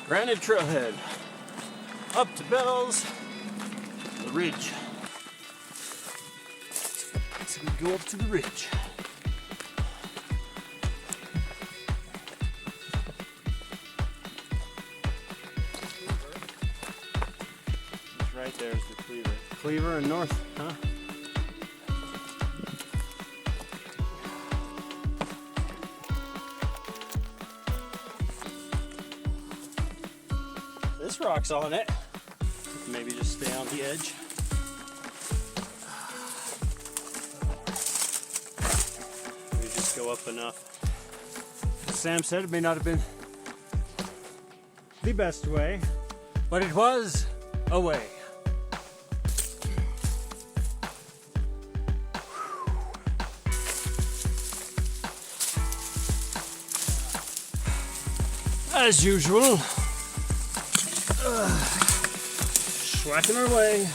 Granite trailhead. Up to Bells. The ridge. So we go up to the ridge. It's right there's the Cleaver. Cleaver and North, huh? This rock's on it. Maybe just stay on the edge. Maybe just go up enough. As Sam said, it may not have been the best way, but it was a way. As usual. Swacking our way.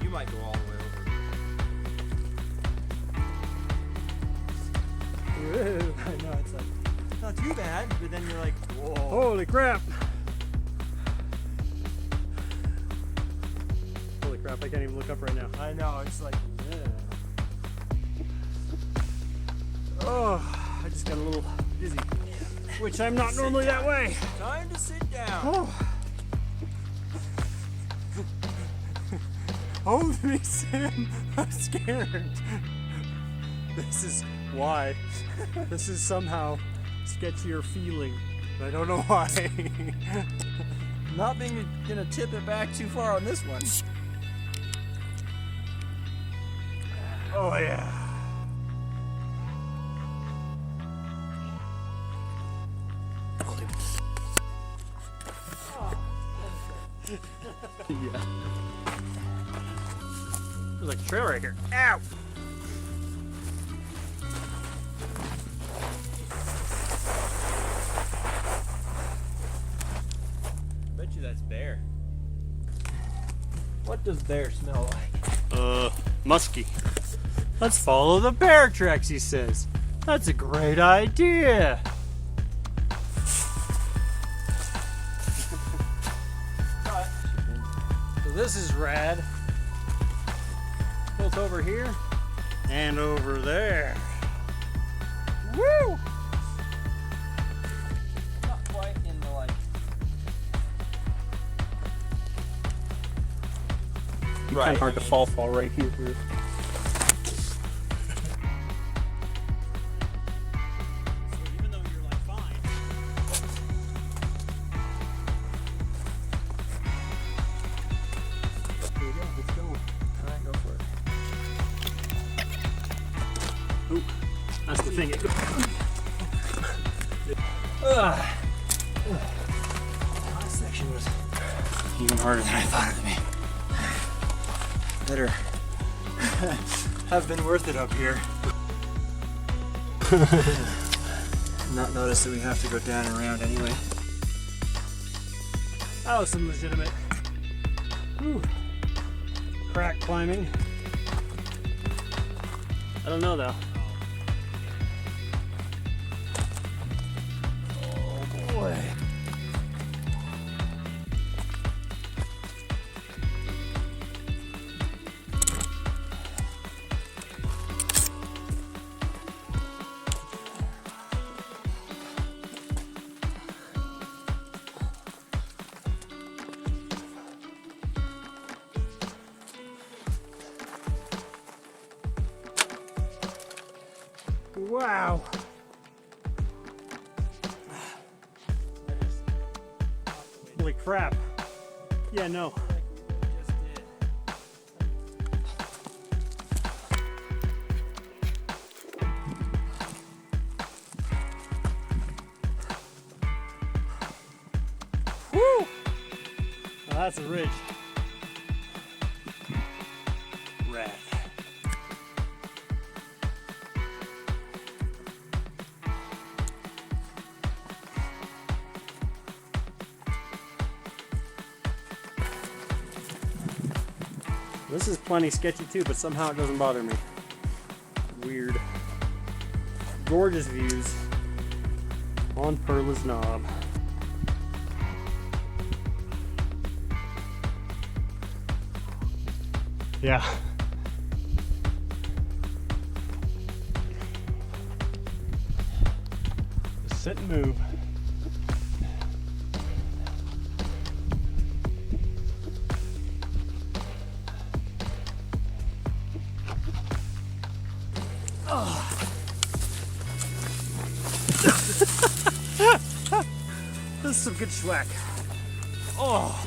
You might go all the way over. I know, it's like, Not too bad, but then you're like, whoa. holy crap! Holy crap, I can't even look up right now. I know, it's like, Oh, I just got a little dizzy. Which I'm not normally that way. time to sit down. Oh. Hold me, Sam. I'm scared. This is why. This is somehow sketchier feeling. I don't know why. Not being gonna tip it back too far on this one. Oh yeah. Yeah. There's like a trail right here. Ow! Bet you that's bear. What does bear smell like? Musky. Let's follow the bear tracks, he says. That's a great idea. So this is rad. Both over here and over there. Woo! Not quite in the like. Kind of hard to fall right here. Even though you're like fine. Here we go, let's go. Alright, go for it. Ooh, that's the thing. Last section was Even harder than I thought it would be. better. Have been worth it up here. Not notice that we have to go down and around anyway. That was some legitimate crack climbing. I don't know though. Oh boy. Wow. Holy crap. Yeah, no. Woo! Well, that's a ridge. Rad. This is plenty sketchy too, but somehow it doesn't bother me. Weird. Gorgeous views on Perla's Knob. Yeah. Just sit and move. This is some good schwack. Oh.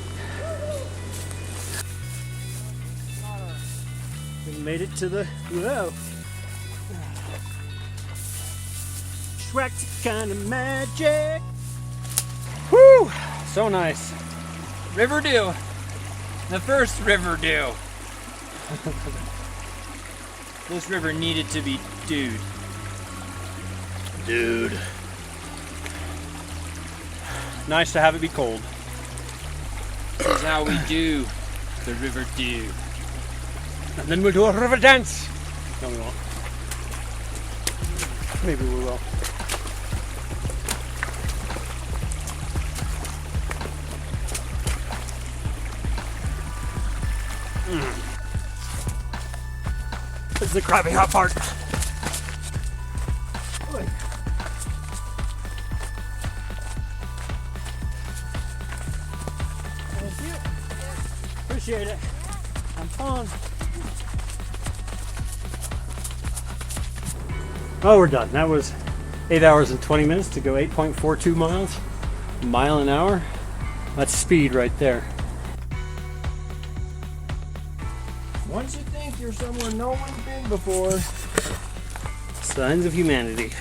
We made it to the whoa. Schwack's kind of magic. Woo! So nice. River dew. The first river dew. This river needed to be dude. Dude. Nice to have it be cold. This is how we do the river dew. And then we'll do a river dance. No, we won't. Maybe we will. This is the crappy hot part. Thank you. Appreciate it. I'm fun. Oh, we're done. That was 8 hours and 20 minutes to go 8.42 miles. A mile an hour. That's speed right there. Once you think you're somewhere no one's been before, Signs of humanity.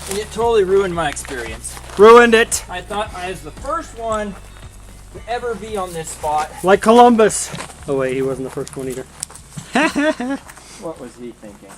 and it totally ruined my experience. Ruined it! I thought I was the first one to ever be on this spot. Like Columbus! Oh wait, he wasn't the first one either. What was he thinking?